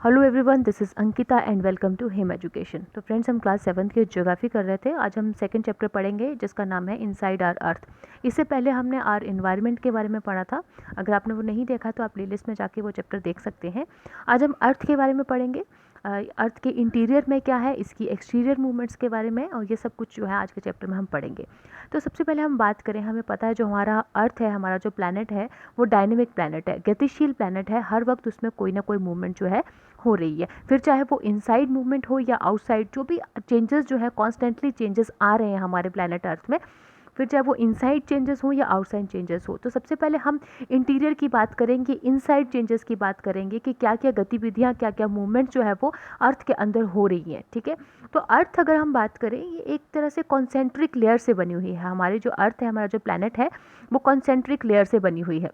Hello everyone, this is Ankita and welcome to him education. तो friends, हम class 7th की geography कर रहे थे। आज हम सेकंड चैप्टर पढ़ेंगे जिसका नाम है इनसाइड आवर अर्थ। इससे पहले हमने आर इन्वायरमेंट के बारे में पढ़ा था। अगर आपने वो नहीं देखा तो आप प्लेलिस्ट में जाके वो चैप्टर देख सकते हैं। आज हम अर्थ के बारे में पढ़ेंगे। अर्थ के इंटीरियर में क्या है, इसकी एक्सटीरियर मूवमेंट्स के बारे में, और ये सब कुछ जो है आज के चैप्टर में हम पढ़ेंगे। तो सबसे पहले हम बात करें, हमें पता है जो हमारा अर्थ है, हमारा जो प्लैनेट है वो डायनेमिक प्लैनेट है, गतिशील प्लैनेट है। हर वक्त उसमें कोई ना कोई मूवमेंट जो है हो रही है, फिर चाहे वो इनसाइड मूवमेंट हो या आउटसाइड, जो भी चेंजेस जो है कॉन्स्टेंटली चेंजेस आ रहे हैं हमारे प्लैनेट अर्थ में, फिर चाहे वो इनसाइड चेंजेस हो या आउटसाइड चेंजेस हो। तो सबसे पहले हम इंटीरियर की बात करेंगे, इनसाइड चेंजेस की बात करेंगे कि क्या क्या गतिविधियाँ, क्या क्या मूवमेंट जो है वो अर्थ के अंदर हो रही हैं। ठीक है, तो अर्थ अगर हम बात करें, ये एक तरह से कॉन्सेंट्रिक लेयर से बनी हुई है। हमारी जो अर्थ है, हमारा जो प्लैनेट है, वो कॉन्सेंट्रिक लेयर से बनी हुई है।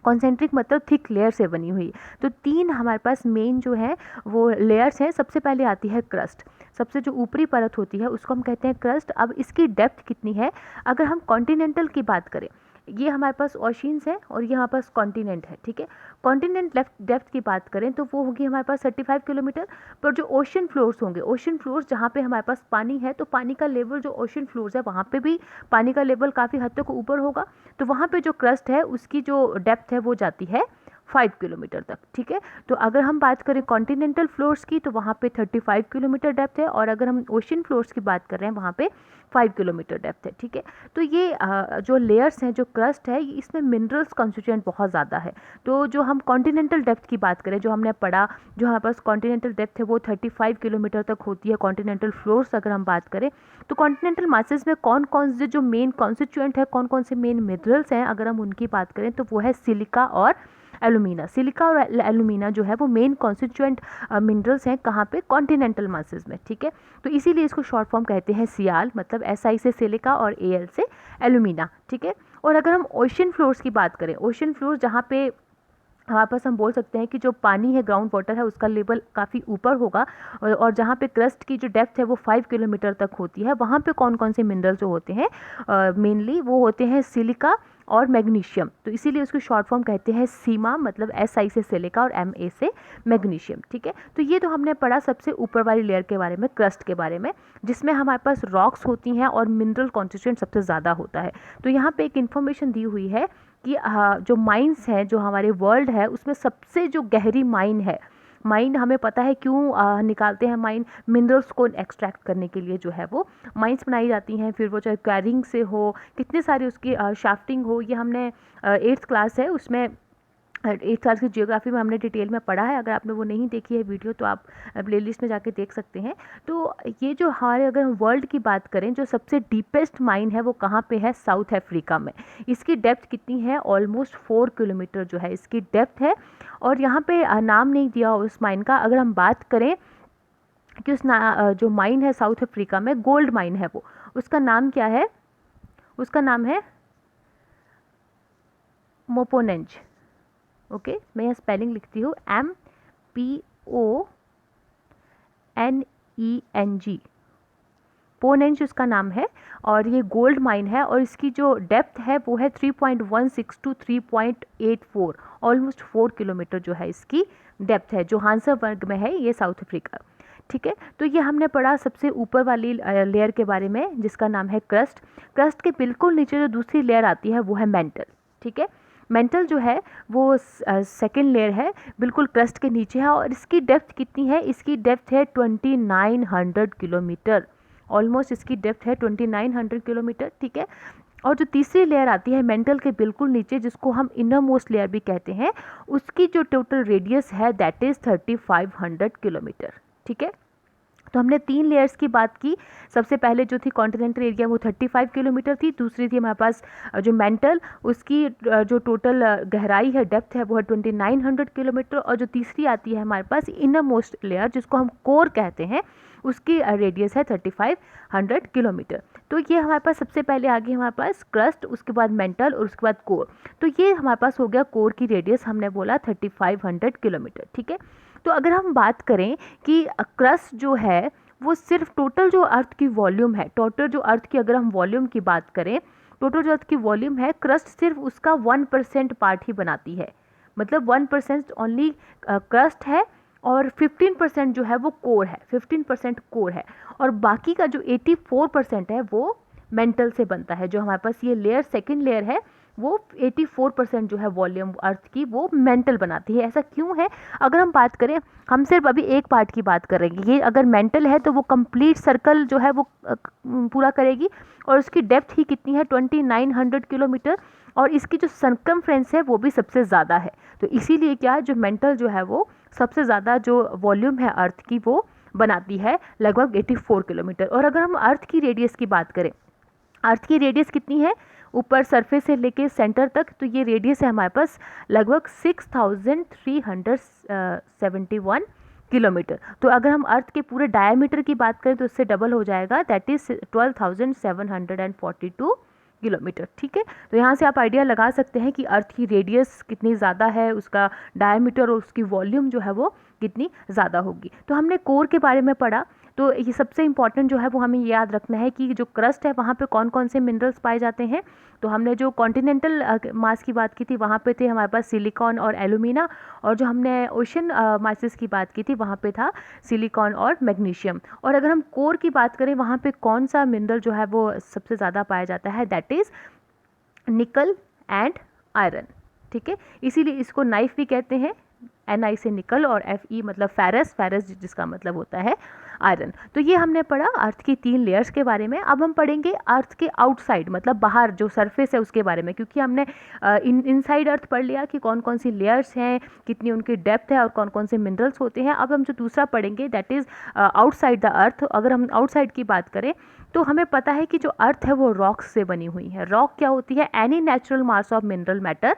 कॉन्सेंट्रिक मतलब थिक लेयर से बनी हुई। तो तीन हमारे पास मेन जो है वो लेयर्स हैं। सबसे पहले आती है क्रस्ट। सबसे जो ऊपरी परत होती है उसको हम कहते हैं क्रस्ट। अब इसकी डेप्थ कितनी है, अगर हम कॉन्टिनेंटल की बात करें, ये हमारे पास ओशियंस है और ये हमारे पास कॉन्टिनेंट है। ठीक है, कॉन्टिनेंट डेप्थ की बात करें तो वो होगी हमारे पास 35 किलोमीटर। पर जो ओशन फ्लोर्स होंगे, ओशन फ्लोर्स जहाँ पे हमारे पास पानी है, तो पानी का लेवल जो ओशन फ्लोर्स है वहाँ पे भी पानी का लेवल काफ़ी हद तक ऊपर होगा। तो वहाँ पे जो क्रस्ट है उसकी जो डेप्थ है वो जाती है 5 किलोमीटर तक। ठीक है, तो अगर हम बात करें कॉन्टिनेंटल फ्लोर्स की तो वहाँ पे 35 किलोमीटर डेप्थ है, और अगर हम ओशन फ्लोर्स की बात कर रहे हैं वहाँ पे 5 किलोमीटर डेप्थ है। ठीक है, तो ये जो लेयर्स हैं, जो क्रस्ट है, इसमें मिनरल्स कॉन्स्टिट्यूएंट बहुत ज़्यादा है। तो जो हम कॉन्टिनेंटल डेप्थ की बात करें, जो हमने पढ़ा, जो हमारे पास कॉन्टिनेंटल डेप्थ है वो 35 किलोमीटर तक होती है। कॉन्टिनेंटल फ्लोर्स अगर हम बात करें तो कॉन्टिनेंटल मासेस में कौन कौन से जो मेन कॉन्स्टिट्यूएंट है, कौन कौन से मेन मिनरल्स हैं, अगर हम उनकी बात करें तो वो है सिलिका और एलुमिना। सिलिका और एलुमिना जो है वो मेन कॉन्स्टिट्यूएंट मिनरल्स हैं। कहाँ पे? कॉन्टिनेंटल मासेस में। ठीक है, तो इसीलिए इसको शॉर्ट फॉर्म कहते हैं सियाल, मतलब SI से सिलिका और AL से एलुमिना। ठीक है, और अगर हम ओशन फ्लोर्स की बात करें, ओशन फ्लोर्स जहाँ पे हमारे पास हम बोल सकते हैं कि जो पानी है, ग्राउंड वाटर है, उसका लेवल काफ़ी ऊपर होगा, और जहाँ पे क्रस्ट की जो डेप्थ है वो 5 किलोमीटर तक होती है, वहाँ पे कौन कौन से मिनरल जो होते हैं, मेनली वो होते हैं सिलिका और मैग्नीशियम। तो इसीलिए उसको शॉर्ट फॉर्म कहते हैं सीमा, मतलब SI से सिलिका और MA से मैग्नीशियम। ठीक है, तो ये तो हमने पढ़ा सबसे ऊपर वाली लेयर के बारे में, क्रस्ट के बारे में, जिसमें हमारे पास रॉक्स होती हैं और मिनरल कॉन्स्टिट्यूएंट सबसे ज़्यादा होता है। तो यहाँ पे एक इन्फॉर्मेशन दी हुई है कि जो माइंस हैं, जो हमारे वर्ल्ड है, उसमें सबसे जो गहरी माइन है, माइन हमें पता है क्यों निकालते हैं माइन, मिनरल्स को एक्सट्रैक्ट करने के लिए जो है वो माइंस बनाई जाती हैं। फिर वो चाहे क्वारिंग से हो, कितने सारे उसकी शाफ्टिंग हो, ये हमने 8th क्लास है उसमें, 8th क्लास की जियोग्राफी में हमने डिटेल में पढ़ा है। अगर आपने वो नहीं देखी है वीडियो तो आप प्लेलिस्ट में जाके देख सकते हैं। तो ये जो हमारे, अगर हम वर्ल्ड की बात करें, जो सबसे डीपेस्ट माइन है वो कहाँ पे है? साउथ अफ्रीका में। इसकी डेप्थ कितनी है? ऑलमोस्ट 4 किलोमीटर जो है इसकी डेप्थ है। और यहाँ पे नाम नहीं दिया उस माइन का। अगर हम बात करें कि जो माइन है साउथ अफ्रीका में, गोल्ड माइन है वो, उसका नाम क्या है? उसका नाम है मोपोनेंज। ओके, मैं यहाँ स्पेलिंग लिखती हूँ, MPONENG, पोनेंज उसका नाम है, और ये गोल्ड माइन है, और इसकी जो डेप्थ है वो है 3.16 टू 3.84, ऑलमोस्ट 4 किलोमीटर जो है इसकी डेप्थ है। जोहान्सबर्ग में है ये, साउथ अफ्रीका। ठीक है, तो ये हमने पढ़ा सबसे ऊपर वाली लेयर के बारे में, जिसका नाम है क्रस्ट। क्रस्ट के बिल्कुल नीचे जो दूसरी लेयर आती है वो है मेंटल। ठीक है, मेंटल जो है वो सेकेंड लेयर है, बिल्कुल क्रस्ट के नीचे है, और इसकी डेप्थ कितनी है? इसकी डेप्थ है 2900 किलोमीटर। ऑलमोस्ट इसकी डेप्थ है 2900 किलोमीटर। ठीक है, और जो तीसरी लेयर आती है मेंटल के बिल्कुल नीचे, जिसको हम इनर मोस्ट लेयर भी कहते हैं, उसकी जो टोटल रेडियस है दैट इज़ 3500 किलोमीटर। ठीक है, तो हमने 3 लेयर्स की बात की। सबसे पहले जो थी कॉन्टिनेंटल एरिया वो 35 किलोमीटर थी। दूसरी थी हमारे पास जो मेंटल, उसकी जो टोटल गहराई है, डेप्थ है, वो है 2900 किलोमीटर। और जो तीसरी आती है हमारे पास इनर मोस्ट लेयर, जिसको हम कोर कहते हैं, उसकी रेडियस है 3500 किलोमीटर। तो ये हमारे पास सबसे पहले आ गई हमारे पास क्रस्ट, उसके बाद मेंटल और उसके बाद कोर। तो ये हमारे पास हो गया कोर की रेडियस, हमने बोला 3500 किलोमीटर। ठीक है, तो अगर हम बात करें कि क्रस्ट जो है वो सिर्फ टोटल जो अर्थ की वॉल्यूम है, टोटल जो अर्थ की अगर हम वॉल्यूम की बात करें, टोटल जो अर्थ की वॉल्यूम है, क्रस्ट सिर्फ उसका 1% पार्ट ही बनाती है। मतलब 1% ओनली क्रस्ट है और 15% जो है वो कोर है, 15% कोर है, और बाकी का जो 84% है वो मेंटल से बनता है। जो हमारे पास ये लेयर, सेकंड लेयर है, वो 84% जो है वॉल्यूम अर्थ की वो मेंटल बनाती है। ऐसा क्यों है? अगर हम बात करें, हम सिर्फ अभी एक पार्ट की बात करेंगे। ये अगर मेंटल है तो वो कंप्लीट सर्कल जो है वो पूरा करेगी, और उसकी डेप्थ ही कितनी है, 2900 किलोमीटर, और इसकी जो सरकमफ्रेंस है वो भी सबसे ज़्यादा है। तो इसीलिए क्या है, जो मेंटल जो है वो सबसे ज़्यादा जो वॉल्यूम है अर्थ की वो बनाती है, लगभग 84 किलोमीटर। और अगर हम अर्थ की रेडियस की बात करें, अर्थ की रेडियस कितनी है ऊपर सरफेस से लेके सेंटर तक, तो ये रेडियस है हमारे पास लगभग 6371 किलोमीटर। तो अगर हम अर्थ के पूरे डायमीटर की बात करें तो इससे डबल हो जाएगा, दैट इज़ 12,742 किलोमीटर। ठीक है, तो यहाँ से आप आइडिया लगा सकते हैं कि अर्थ की रेडियस कितनी ज़्यादा है, उसका डायमीटर और उसकी वॉल्यूम जो है वो कितनी ज़्यादा होगी। तो हमने कोर के बारे में पढ़ा। तो ये सबसे इम्पॉर्टेंट जो है वो हमें याद रखना है कि जो क्रस्ट है वहाँ पे कौन कौन से मिनरल्स पाए जाते हैं। तो हमने जो कॉन्टिनेंटल मास की बात की थी वहाँ पे थे हमारे पास सिलिकॉन और एल्यूमिना, और जो हमने ओशन मासेस की बात की थी वहाँ पे था सिलिकॉन और मैग्नीशियम। और अगर हम कोर की बात करें वहाँ पे कौन सा मिनरल जो है वो सबसे ज़्यादा पाया जाता है, दैट इज़ निकल एंड आयरन। ठीक है, इसीलिए इसको नाइफ भी कहते हैं, Ni से निकल और Fe मतलब फेरस, फेरस जिसका मतलब होता है आयरन। तो ये हमने पढ़ा अर्थ की 3 लेयर्स के बारे में। अब हम पढ़ेंगे अर्थ के आउटसाइड, मतलब बाहर जो सरफेस है उसके बारे में, क्योंकि हमने इनसाइड अर्थ पढ़ लिया कि कौन कौन सी लेयर्स हैं, कितनी उनकी डेप्थ है और कौन कौन से मिनरल्स होते हैं। अब हम जो दूसरा पढ़ेंगे that is outside the earth. अगर हम आउटसाइड की बात करें तो हमें पता है कि जो अर्थ है वो रॉक्स से बनी हुई है। रॉक क्या होती है? Any natural mass of mineral matter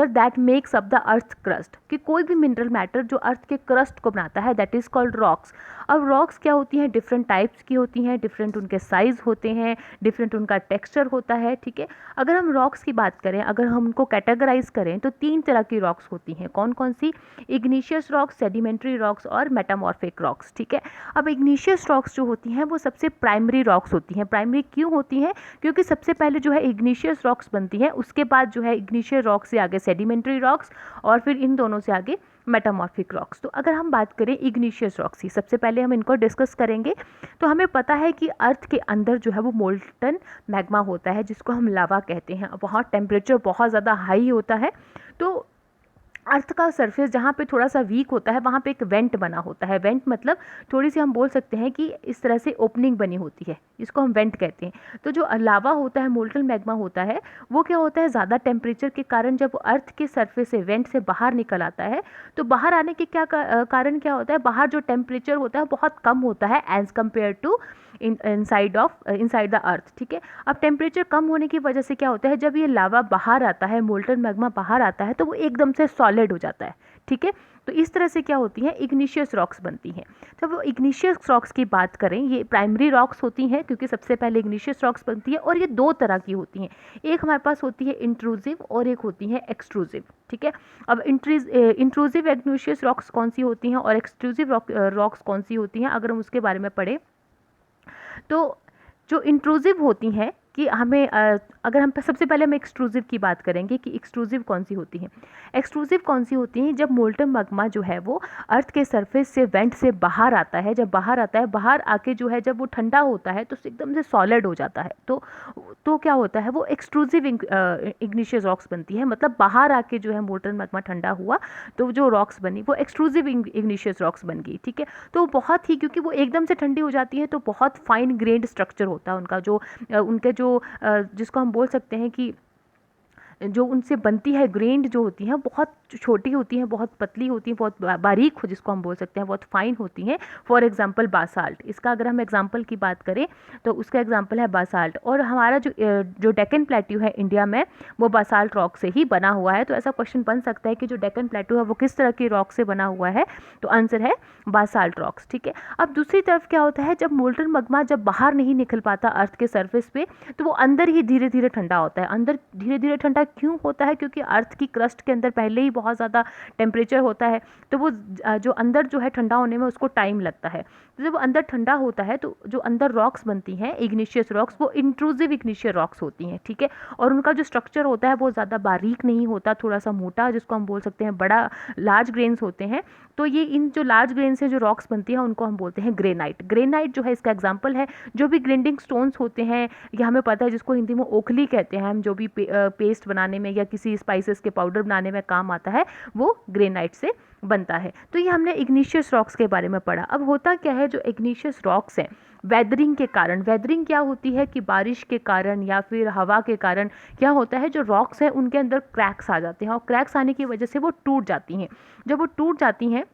that makes up the earth crust, कि कोई भी मिनरल मैटर जो अर्थ के क्रस्ट को बनाता है दैट इज़ कॉल्ड रॉक्स। अब रॉक्स क्या होती हैं? डिफरेंट टाइप्स की होती हैं, डिफरेंट उनके साइज़ होते हैं, डिफरेंट उनका टेक्सचर होता है। ठीक है, अगर हम रॉक्स की बात करें, अगर हम उनको कैटेगराइज करें तो 3 तरह की रॉक्स होती हैं। कौन कौन सी? इग्निशियस रॉक्स, सेडिमेंट्री रॉक्स और मेटामॉर्फिक रॉक्स। ठीक है, अब इग्निशियस रॉक्स जो होती हैं वो सबसे प्राइमरी रॉक्स होती हैं। प्राइमरी क्यों होती हैं? क्योंकि सबसे पहले जो है इग्निशियस रॉक्स बनती हैं, उसके बाद जो है इग्निशियस रॉक्स से आगे सेडिमेंट्री रॉक्स, और फिर इन दोनों से आगे मेटामॉर्फिक रॉक्स। तो अगर हम बात करें इग्निशियस रॉक्स की, सबसे पहले हम इनको डिस्कस करेंगे। तो हमें पता है कि अर्थ के अंदर जो है वो मोल्टन मैग्मा होता है, जिसको हम लावा कहते हैं। वहाँ टेम्परेचर बहुत ज़्यादा हाई होता है। तो अर्थ का सरफेस जहाँ पे थोड़ा सा वीक होता है वहाँ पे एक वेंट बना होता है। वेंट मतलब थोड़ी सी हम बोल सकते हैं कि इस तरह से ओपनिंग बनी होती है, इसको हम वेंट कहते हैं। तो जो लावा होता है, मोल्टन मैग्मा होता है, वो क्या होता है, ज़्यादा टेम्परेचर के कारण जब अर्थ के सरफेस से वेंट से बाहर निकल आता है तो बाहर आने के कारण क्या होता है, बाहर जो टेम्परेचर होता है बहुत कम होता है as compare to inside the earth. ठीक है, अब टेम्परेचर कम होने की वजह से क्या होता है, जब ये लावा बाहर आता है, मोल्टन मैग्मा बाहर आता है, तो वो एकदम से सॉलिड हो जाता है। ठीक है, तो इस तरह से क्या होती हैं, इग्निशियस रॉक्स बनती हैं। तो वो इग्निशियस रॉक्स की बात करें, ये प्राइमरी रॉक्स होती हैं क्योंकि सबसे पहले इग्निशियस रॉक्स बनती है, और ये 2 तरह की होती हैं। एक हमारे पास होती है इंट्रूसिव और एक होती है एक्सट्रूसिव। ठीक है, अब इंट्रूसिव इग्निशियस रॉक्स कौन सी होती हैं और एक्सट्रूसिव रॉक्स कौन सी होती हैं, अगर हम उसके बारे में पढ़ें तो जो इंट्रूसिव होती हैं कि हमें अगर हम सबसे पहले हम एक्सट्रूसिव की बात करेंगे कि एक्सट्रूसिव कौन सी होती हैं। एक्सट्रूसिव कौन सी होती हैं? जब मोल्टन मैग्मा जो है वो अर्थ के सरफेस से वेंट से बाहर आता है, जब बाहर आता है, बाहर आके जो है जब वो ठंडा होता है तो एकदम से सॉलिड हो जाता है। तो क्या होता है, वो एक्सट्रूसिव इग्निशियस रॉक्स बनती है। मतलब बाहर आके जो है मोल्टन मैग्मा ठंडा हुआ तो जो रॉक्स बनी वो एक्सट्रूसिव इग्निशियस रॉक्स बन गई। ठीक है, तो बहुत ही, क्योंकि वो एकदम से ठंडी हो जाती है तो बहुत फाइन ग्रेन्ड स्ट्रक्चर होता है उनका, जो उनके जो जिसको हम बोल सकते हैं कि जो उनसे बनती है ग्रेन्ड जो होती हैं बहुत छोटी होती हैं, बहुत पतली होती हैं, बहुत बारीक हो जिसको हम बोल सकते हैं, बहुत फाइन होती हैं। फॉर एग्जांपल बासाल्ट, इसका अगर हम एग्जांपल की बात करें तो उसका एग्जांपल है बासाल्ट। और हमारा जो डेक्कन प्लेट्यू है इंडिया में वो बासाल्ट रॉक से ही बना हुआ है। तो ऐसा क्वेश्चन बन सकता है कि जो डेक्कन प्लेट्यू है वो किस तरह की रॉक से बना हुआ है, तो आंसर है बासाल्ट रॉक्स। ठीक है, अब दूसरी तरफ क्या होता है, जब मोल्टन मैग्मा जब बाहर नहीं निकल पाता अर्थ के सरफेस पे तो वो अंदर ही धीरे धीरे ठंडा होता है। अंदर धीरे धीरे ठंडा क्यों होता है? क्योंकि अर्थ की क्रस्ट के अंदर पहले ही बहुत ज़्यादा टेम्परेचर होता है, तो वो जो अंदर जो है ठंडा होने में उसको टाइम लगता है। तो जब अंदर ठंडा होता है तो जो अंदर रॉक्स बनती हैं इग्निशियस रॉक्स, वो इंट्रूसिव इग्निशियस रॉक्स होती हैं, ठीक है। और उनका जो स्ट्रक्चर होता है वो ज़्यादा बारीक नहीं होता, थोड़ा सा मोटा, जिसको हम बोल सकते हैं बड़ा लार्ज ग्रेन्स होते हैं। तो ये इन जो लार्ज ग्रेन से जो रॉक्स बनती है उनको हम बोलते हैं ग्रेनाइट। ग्रेनाइट जो है इसका एग्जाम्पल है। जो भी ग्राइंडिंग स्टोन्स होते हैं, या हमें पता है जिसको हिंदी में ओखली कहते हैं हम, जो भी पेस्ट बनाने में या किसी स्पाइसेस के पाउडर बनाने में काम आता है, वो ग्रेनाइट से बनता है। तो ये हमने इग्निशियस रॉक्स के बारे में पढ़ा। अब होता क्या है, जो इग्निशियस रॉक्स हैं वेदरिंग के कारण, वेदरिंग क्या होती है कि बारिश के कारण या फिर हवा के कारण क्या होता है, जो रॉक्स हैं उनके अंदर क्रैक्स आ जाते हैं, और क्रैक्स आने की वजह से वो टूट जाती हैं। जब वो टूट जाती हैं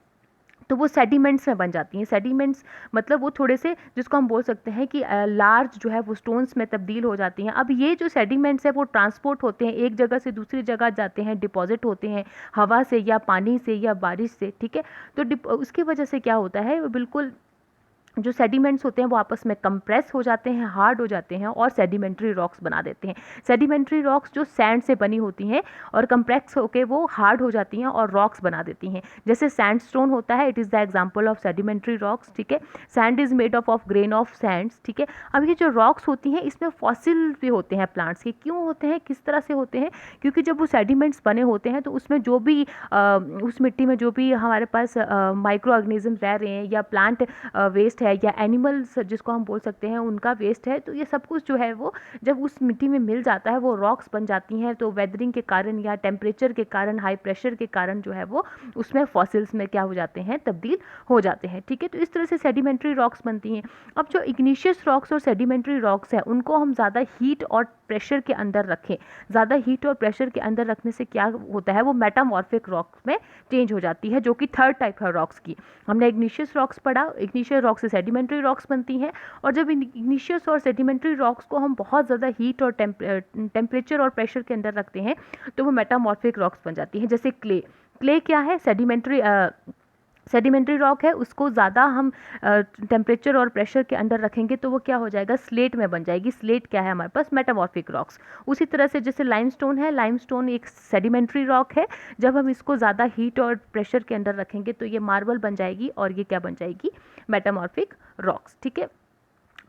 तो वो सेडिमेंट्स में बन जाती हैं। सेडिमेंट्स मतलब वो थोड़े से, जिसको हम बोल सकते हैं कि लार्ज जो है वो स्टोन्स में तब्दील हो जाती हैं। अब ये जो सेडिमेंट्स है वो ट्रांसपोर्ट होते हैं, एक जगह से दूसरी जगह जाते हैं, डिपॉजिट होते हैं हवा से या पानी से या बारिश से, ठीक है। तो उसकी वजह से क्या होता है, वो बिल्कुल जो सेडिमेंट्स होते हैं वो आपस में कंप्रेस हो जाते हैं, हार्ड हो जाते हैं और सेडिमेंट्री रॉक्स बना देते हैं। सेडिमेंट्री रॉक्स जो सैंड से बनी होती हैं और कंप्रेस होकर वो हार्ड हो जाती हैं और रॉक्स बना देती हैं। जैसे सैंडस्टोन होता है, it is the example of sedimentary rocks, ठीक है। Sand is made of grain of Sands, ठीक है। अब ये जो रॉक्स होती हैं इसमें फॉसिल भी होते हैं प्लांट्स के। क्यों होते हैं, किस तरह से होते हैं, क्योंकि जब वो सेडिमेंट्स बने होते हैं तो उसमें जो भी उस मिट्टी में जो भी हमारे पास माइक्रो ऑर्गेनिज्म रह रहे हैं या प्लांट वेस्ट है या एनिमल्स जिसको हम बोल सकते हैं उनका वेस्ट है, तो ये सब कुछ जो है वो जब उस मिट्टी में मिल जाता है वो रॉक्स बन जाती हैं। तो वेदरिंग के कारण या टेम्परेचर के कारण, हाई प्रेशर के कारण जो है वो उसमें फॉसिल्स में क्या हो जाते हैं, तब्दील हो जाते हैं, ठीक है। तो इस तरह से सेडिमेंट्री रॉक्स बनती हैं। अब जो इग्निशियस रॉक्स और सेडिमेंट्री रॉक्स हैं उनको हम ज़्यादा हीट और प्रेशर के अंदर रखें, ज़्यादा हीट और प्रेशर के अंदर रखने से क्या होता है, वो मेटामॉर्फिक रॉक्स में चेंज हो जाती है, जो कि थर्ड टाइप है रॉक्स की। हमने इग्निशियस रॉक्स पढ़ा, इग्निशियस रॉक्स से सेडिमेंट्री रॉक्स बनती हैं। और जब इग्निशियस और सेडिमेंट्री रॉक्स को हम बहुत ज़्यादा हीट और टेम्परेचर और प्रेशर के अंदर रखते हैं तो वो मेटामॉर्फिक रॉक्स बन जाती हैं। जैसे क्ले, क्ले क्या है, सेडिमेंट्री रॉक है, उसको ज़्यादा हम टेम्परेचर और प्रेशर के अंदर रखेंगे तो वो क्या हो जाएगा, स्लेट में बन जाएगी। स्लेट क्या है हमारे पास, मेटामॉर्फिक रॉक्स। उसी तरह से जैसे लाइमस्टोन है, लाइमस्टोन एक सेडिमेंट्री रॉक है, जब हम इसको ज़्यादा हीट और प्रेशर के अंदर रखेंगे तो ये मार्बल बन जाएगी और ये क्या बन जाएगी, मेटामॉर्फिक रॉक्स, ठीक है।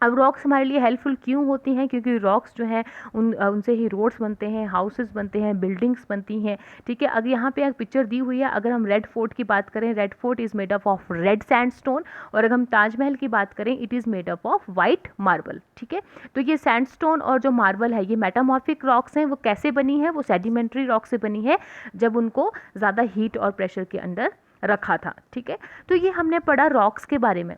अब रॉक्स हमारे लिए हेल्पफुल क्यों होती हैं, क्योंकि रॉक्स जो हैं उनसे ही रोड्स बनते हैं, हाउसेस बनते हैं, बिल्डिंग्स बनती हैं, ठीक है। अगर यहाँ पे एक पिक्चर दी हुई है, अगर हम रेड फोर्ट की बात करें, red fort is made up of red sandstone, और अगर हम ताजमहल की बात करें it is made up of white marble, ठीक है। तो ये सैंडस्टोन और जो मार्बल है ये मेटामॉर्फिक रॉक्स हैं। वो कैसे बनी है, वो सेडिमेंट्री रॉक से बनी है जब उनको ज़्यादा हीट और प्रेशर के अंदर रखा था, ठीक है। तो ये हमने पढ़ा रॉक्स के बारे में।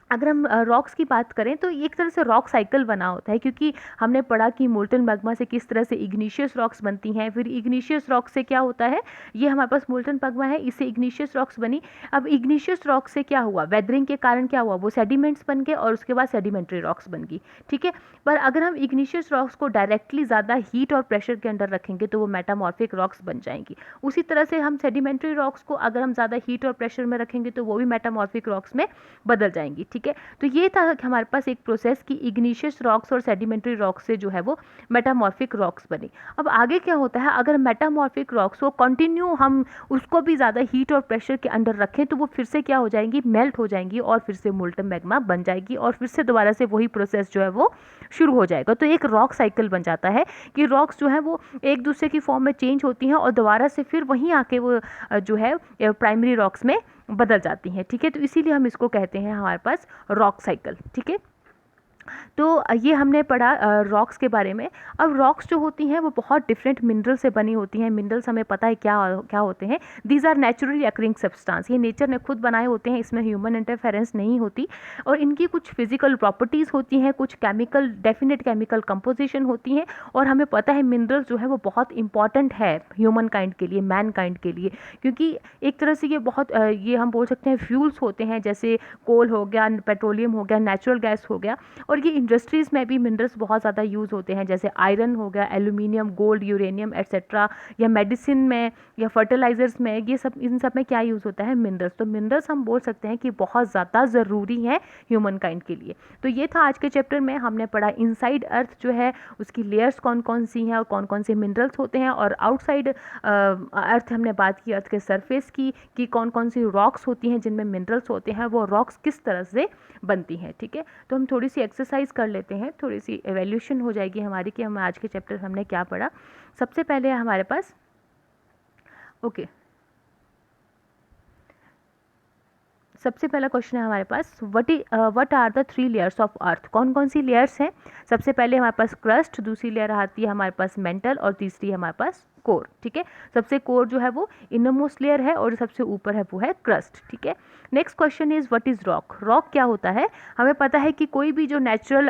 अगर हम रॉक्स की बात करें तो एक तरह से रॉक साइकिल बना होता है, क्योंकि हमने पढ़ा कि मोल्टन मैग्मा से किस तरह से इग्निशियस रॉक्स बनती हैं, फिर इग्निशियस रॉक से क्या होता है, ये हमारे पास मोल्टन मैग्मा है, इससे इग्निशियस रॉक्स बनी। अब इग्निशियस रॉक से क्या हुआ, वेदरिंग के कारण क्या हुआ, वो सेडिमेंट्स बन गए और उसके बाद सेडिमेंट्री रॉक्स बन गई, ठीक है। पर अगर हम इग्निशियस रॉक्स को डायरेक्टली ज़्यादा हीट और प्रेशर के अंदर रखेंगे तो वो मेटामॉर्फिक रॉक्स बन जाएंगी। उसी तरह से हम सेडिमेंट्री रॉक्स को अगर हम ज़्यादा हीट और प्रेशर में रखेंगे तो वो भी मेटामॉर्फिक रॉक्स में बदल जाएंगी, ठीक है। तो ये था कि हमारे पास एक प्रोसेस की इग्निशियस रॉक्स और सेडिमेंट्री रॉक्स से जो है वो मेटामॉर्फिक रॉक्स बने। अब आगे क्या होता है, अगर मेटामॉर्फिक रॉक्स को कंटिन्यू हम उसको भी ज़्यादा हीट और प्रेशर के अंदर रखें तो वो फिर से क्या हो जाएंगी, मेल्ट हो जाएंगी और फिर से मोल्टन मैग्मा बन जाएगी और फिर से दोबारा से वही प्रोसेस जो है वो शुरू हो जाएगा। तो एक रॉक साइकिल बन जाता है कि रॉक्स जो है वो एक दूसरे की फॉर्म में चेंज होती हैं और दोबारा से फिर वहीं आके वो जो है प्राइमरी रॉक्स में बदल जाती हैं, ठीक है। तो इसीलिए हम इसको कहते हैं हमारे पास रॉक साइकिल, ठीक है। तो ये हमने पढ़ा रॉक्स के बारे में। अब रॉक्स जो होती हैं वो बहुत डिफरेंट मिनरल से बनी होती हैं। मिनरल्स हमें पता है क्या क्या होते हैं, these are naturally occurring substance, ये नेचर ने खुद बनाए होते हैं, इसमें ह्यूमन इंटरफेरेंस नहीं होती और इनकी कुछ फिजिकल प्रॉपर्टीज़ होती हैं, कुछ केमिकल डेफिनेट केमिकल कंपोजिशन होती हैं और हमें पता है मिनरल्स जो है वो बहुत इंपॉर्टेंट है ह्यूमन काइंड के लिए, मैन काइंड के लिए, क्योंकि एक तरह से ये बहुत ये हम बोल सकते हैं फ्यूल्स होते हैं, जैसे कोल हो गया, पेट्रोलियम हो गया, नेचुरल गैस हो गया, और ये इंडस्ट्रीज़ में भी मिनरल्स बहुत ज़्यादा यूज़ होते हैं, जैसे आयरन हो गया, एल्यूमिनियम, गोल्ड, यूरेनियम एट्सेट्रा, या मेडिसिन में या फर्टिलाइजर्स में, ये सब इन सब में क्या यूज़ होता है, मिनरल्स। तो मिनरल्स हम बोल सकते हैं कि बहुत ज़्यादा ज़रूरी है ह्यूमन काइंड के लिए। तो ये था आज के चैप्टर में, हमने पढ़ा इनसाइड अर्थ जो है उसकी लेयर्स कौन कौन सी हैं और कौन कौन से मिनरल्स होते हैं, और आउटसाइड अर्थ हमने बात की अर्थ के सरफेस की कि कौन कौन सी रॉक्स होती हैं जिनमें मिनरल्स होते हैं, वो रॉक्स किस तरह से बनती हैं। ठीक है, तो हम थोड़ी सी एक्सरसाइज कर लेते हैं, थोड़ी सी एवेल्यूशन हो जाएगी हमारी कि हम आज के चैप्टर हमने क्या पढ़ा। सबसे पहले हमारे पास सबसे पहला क्वेश्चन है हमारे पास, what are the 3 layers of earth. कौन कौन सी लेयर्स हैं? सबसे पहले हमारे पास क्रस्ट, दूसरी लेयर आती है हमारे पास मेंटल, और तीसरी है हमारे पास कोर। ठीक है, सबसे कोर जो है वो इनरमोस्ट लेयर है और सबसे ऊपर है वो है क्रस्ट। ठीक है, next question is what is rock. Rock क्या होता है? हमें पता है कि कोई भी जो नेचुरल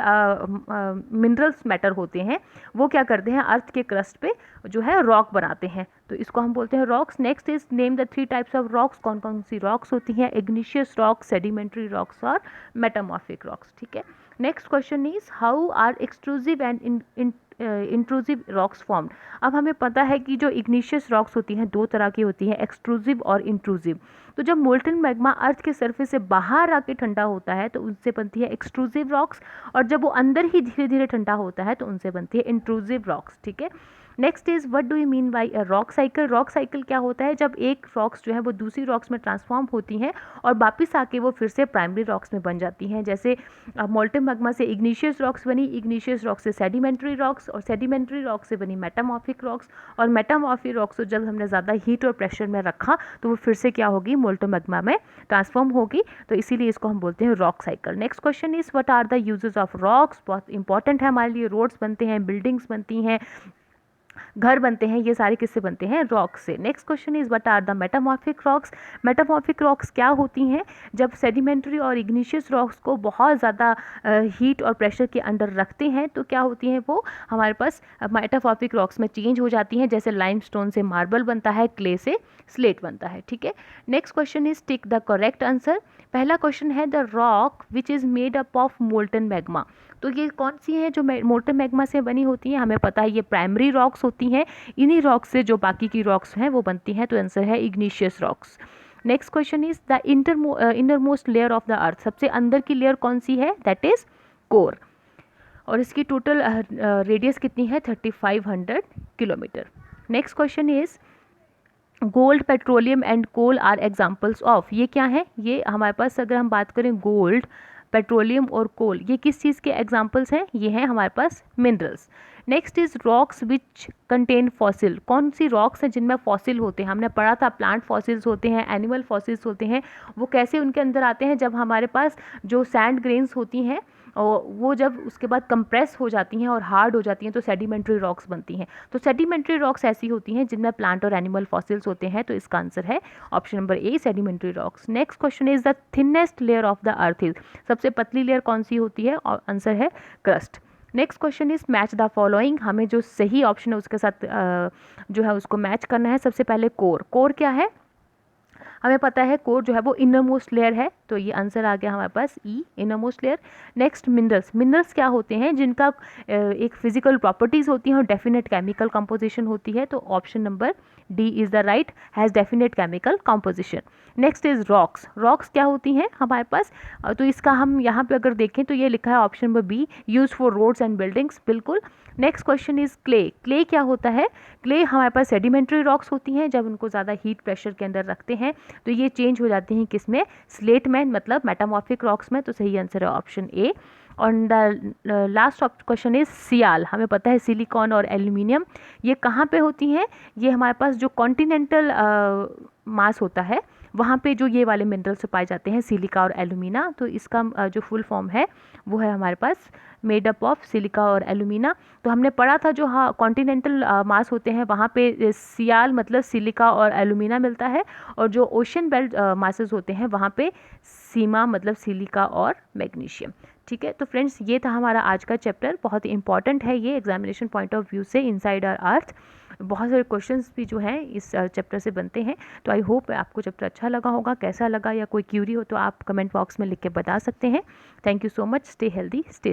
मिनरल्स मैटर होते हैं वो क्या करते हैं, अर्थ के क्रस्ट पे जो है रॉक बनाते हैं, तो इसको हम बोलते हैं rocks. Next is name the 3 types of rocks. कौन कौन सी रॉक्स होती हैं? इग्निशियस रॉक्स, सेडिमेंट्री रॉक्स और मेटामॉर्फिक रॉक्स। ठीक है, next question is how are extrusive and intrusive rocks formed. अब हमें पता है कि जो इग्निशियस रॉक्स होती हैं 2 तरह की होती हैं, एक्सट्रूसिव और इंट्रूसिव। तो जब मोल्टन मैग्मा अर्थ के सरफेस से बाहर आके ठंडा होता है तो उनसे बनती है एक्सट्रूसिव रॉक्स, और जब वो अंदर ही धीरे धीरे ठंडा होता है तो उनसे बनती है इंट्रूसिव रॉक्स। ठीक है, next is what do you mean by a rock cycle. Rock cycle क्या होता है? जब एक रॉक्स जो है वो दूसरी रॉक्स में ट्रांसफॉर्म होती हैं और वापस आके वो फिर से प्राइमरी रॉक्स में बन जाती हैं। जैसे मोल्टन मैग्मा से इग्निशियस रॉक्स बनी, इग्निशियस रॉक्स से सेडिमेंट्री रॉक्स, और सेडिमेंट्री रॉक्स से बनी मेटामॉर्फिक रॉक्स, और मेटामॉर्फिक रॉक्स को जब हमने ज़्यादा हीट और प्रेशर में रखा तो वो फिर से क्या होगी, मोल्टन मैग्मा में ट्रांसफॉर्म होगी। तो इसीलिए इसको हम बोलते हैं rock cycle. Next question is what are the uses of rocks. बहुत इंपॉर्टेंट है हमारे लिए। रोड्स बनते हैं, बिल्डिंग्स बनती हैं, घर बनते हैं, ये सारे किससे बनते हैं? रॉक से। Next question is what are the metamorphic rocks. Metamorphic rocks क्या होती हैं? जब सेडिमेंट्री और इग्निशियस रॉक्स को बहुत ज़्यादा हीट और प्रेशर के अंडर रखते हैं तो क्या होती हैं वो हमारे पास मेटामॉर्फिक रॉक्स में चेंज हो जाती हैं। जैसे लाइमस्टोन से मार्बल बनता है, क्ले से स्लेट बनता है। ठीक है, next question is tick the correct answer. पहला क्वेश्चन है the rock which is made up of molten magma. तो ये कौन सी हैं जो मोल्टन मैग्मा से बनी होती हैं? हमें पता है ये प्राइमरी रॉक्स होती हैं। इन्हीं रॉक्स से जो बाकी की रॉक्स हैं वो बनती हैं, तो आंसर है igneous rocks. Next question is the innermost layer of the earth. सबसे अंदर की लेयर कौन सी है? दैट इज कोर, और इसकी टोटल रेडियस कितनी है? 3500 kilometre. Next question is gold, petroleum and coal are examples of. ये क्या है? ये हमारे पास अगर हम बात करें गोल्ड, पेट्रोलियम और कोल, ये किस चीज़ के एग्जाम्पल्स हैं? ये हैं हमारे पास minerals. Next is rocks which contain fossil. कौन सी रॉक्स हैं जिनमें फॉसिल होते हैं? हमने पढ़ा था प्लांट फॉसिल्स होते हैं, एनिमल फॉसिल्स होते हैं। वो कैसे उनके अंदर आते हैं? जब हमारे पास जो सैंड ग्रेन्स होती हैं वो जब उसके बाद कंप्रेस हो जाती हैं और हार्ड हो जाती हैं तो सेडिमेंट्री रॉक्स बनती हैं। तो सेडिमेंट्री रॉक्स ऐसी होती हैं जिनमें प्लांट और एनिमल फॉसिल्स होते हैं, तो इसका आंसर है option number A, sedimentary rocks. Next question is the thinnest layer of the earth is. सबसे पतली लेयर कौन सी होती है? और आंसर है crust. Next question is match the following. हमें जो सही ऑप्शन है उसके साथ जो है उसको मैच करना है। सबसे पहले कोर। कोर क्या है? हमें पता है कोर जो है वो इनर मोस्ट लेयर है, तो ये आंसर आ गया हमारे पास E, inner most layer. Next minerals. Minerals क्या होते हैं? जिनका एक फिजिकल प्रॉपर्टीज होती हैं और डेफिनेट केमिकल कंपोजिशन होती है, तो option number D is the right, has definite chemical composition. Next is rocks. Rocks क्या होती हैं हमारे पास? तो इसका हम यहाँ पे अगर देखें तो ये लिखा है option number B, use for roads and buildings, बिल्कुल। Next question is clay. Clay क्या होता है? क्ले हमारे पास सेडिमेंट्री रॉक्स होती हैं, जब उनको ज़्यादा हीट प्रेशर के अंदर रखते हैं तो ये चेंज हो जाती हैं किसमें? स्लेट में, मतलब मेटामॉर्फिक रॉक्स में। तो सही आंसर है ऑप्शन ए। और द लास्ट क्वेश्चन इज सियाल। हमें पता है सिलिकॉन और एल्यूमिनियम ये कहाँ पे होती हैं? ये हमारे पास जो कॉन्टिनेंटल मास होता है वहाँ पे जो ये वाले मिनरल्स पाए जाते हैं, सिलिका और एल्यूमिना। तो इसका जो फुल फॉर्म है वो है हमारे पास मेड अप ऑफ सिलिका और एल्यूमिना। तो हमने पढ़ा था जो कॉन्टिनेंटल मास होते हैं वहाँ पे सियाल मतलब सिलिका और एल्यूमिना मिलता है, और जो ओशन बेल्ट मासेस होते हैं वहाँ पे सीमा मतलब सिलिका और मैग्नीशियम। ठीक है, तो फ्रेंड्स ये था हमारा आज का चैप्टर। बहुत ही इंपॉर्टेंट है ये एग्जामिनेशन पॉइंट ऑफ व्यू से, इनसाइड आवर अर्थ। बहुत सारे क्वेश्चंस भी जो हैं इस चैप्टर से बनते हैं। तो आई होप आपको चैप्टर अच्छा लगा होगा। कैसा लगा या कोई क्यूरी हो तो आप कमेंट बॉक्स में लिख के बता सकते हैं। Thank you so much. Stay healthy, stay